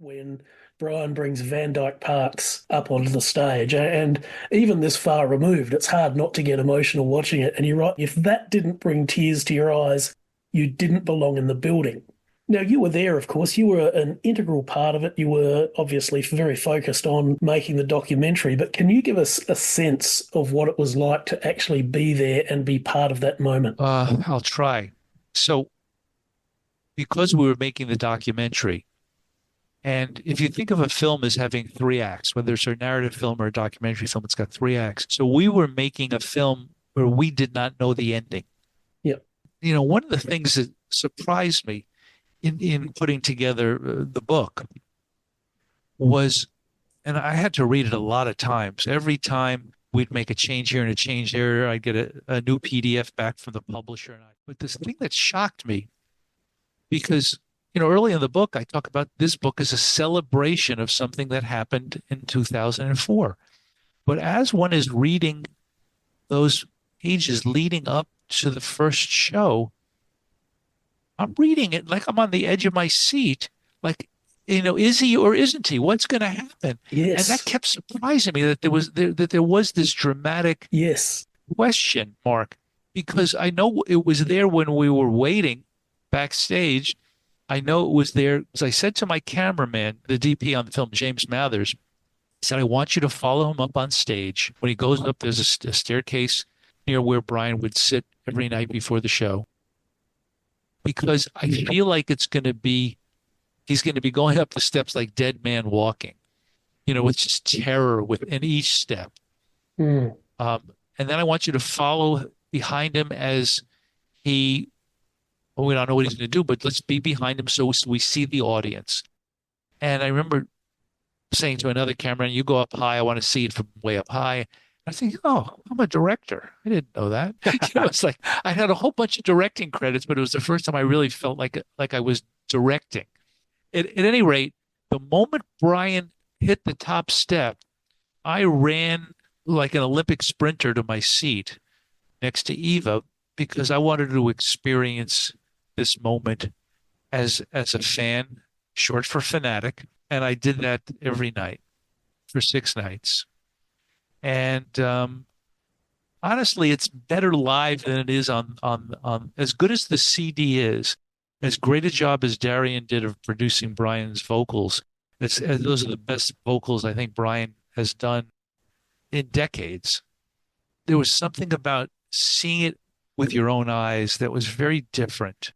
when Brian brings Van Dyke Parks up onto the stage. And even this far removed, it's hard not to get emotional watching it. And you're right, if that didn't bring tears to your eyes, you didn't belong in the building. Now, you were there, of course. You were an integral part of it. You were obviously very focused on making the documentary, but can you give us a sense of what it was like to actually be there and be part of that moment? I'll try. So, because we were making the documentary, and if you think of a film as having three acts, whether it's a narrative film or a documentary film, it's got three acts. So we were making a film where we did not know the ending. Yep. One of the things that surprised me in putting together the book was, and I had to read it a lot of times. Every time we'd make a change here and a change there, I'd get a new PDF back from the publisher. But this thing that shocked me, because early in the book, I talk about this book as a celebration of something that happened in 2004. But as one is reading those pages leading up to the first show, I'm reading it like I'm on the edge of my seat. Like, is he or isn't he? What's going to happen? And that Yes. kept surprising me that there was this dramatic Yes. question mark, because I know it was there when we were waiting backstage. I know it was there because I said to my cameraman, the DP on the film, James Mathers, I said, I want you to follow him up on stage. When he goes up, there's a staircase near where Brian would sit every night before the show, because I feel like he's going to be going up the steps like Dead Man Walking, with just terror within each step. Mm. And then I want you to follow behind him as he, well, we don't know what he's going to do, but let's be behind him so we see the audience. And I remember saying to another cameraman, you go up high, I want to see it from way up high. I think, oh, I'm a director. I didn't know that. It's like I had a whole bunch of directing credits, but it was the first time I really felt like I was directing. At any rate, the moment Brian hit the top step, I ran like an Olympic sprinter to my seat next to Eva, because I wanted to experience this moment as a fan, short for fanatic, and I did that every night for 6 nights. And honestly, it's better live than it is on as good as the CD is, as great a job as Darian did of producing Brian's vocals. Those are the best vocals I think Brian has done in decades. There was something about seeing it with your own eyes that was very different.